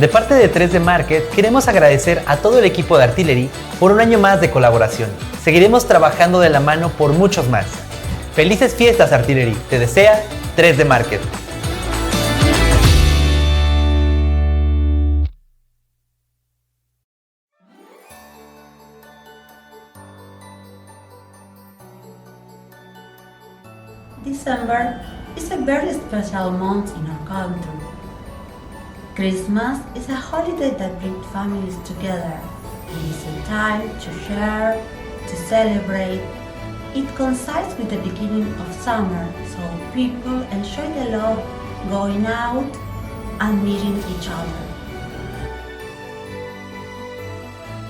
De parte de 3D Market, queremos agradecer a todo el equipo de Artillery por un año más de colaboración. Seguiremos trabajando de la mano por muchos más. ¡Felices fiestas, Artillery! Te desea 3D Market. December is a very special month in our country. Christmas is a holiday that brings families together. It is a time to share, to celebrate. It coincides with the beginning of summer, so people enjoy the love going out and meeting each other.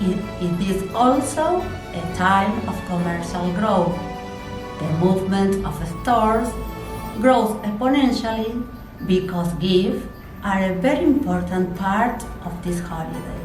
It is also a time of commercial growth. The movement of stores grows exponentially because gifts are a very important part of this holiday.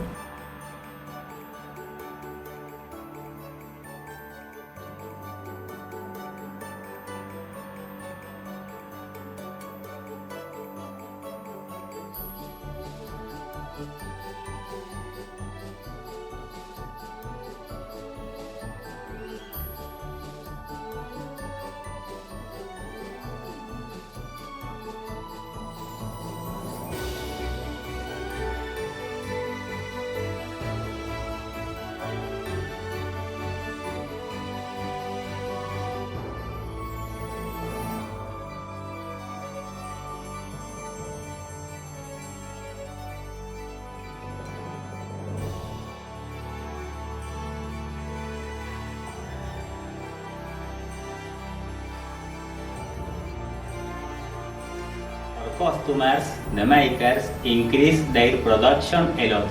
Customers, the makers, increase their production a lot.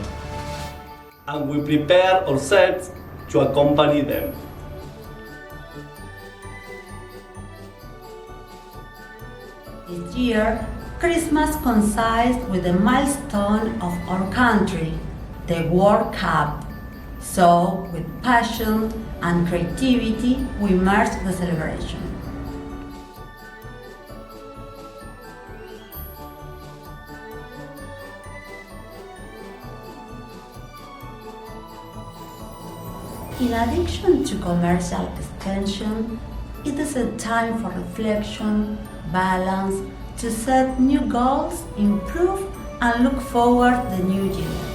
And we prepare ourselves to accompany them. This year, Christmas coincides with the milestone of our country, the World Cup. So, with passion and creativity, we merge the celebration. In addition to commercial expansion, it is a time for reflection, balance, to set new goals, improve, and look forward to the new year.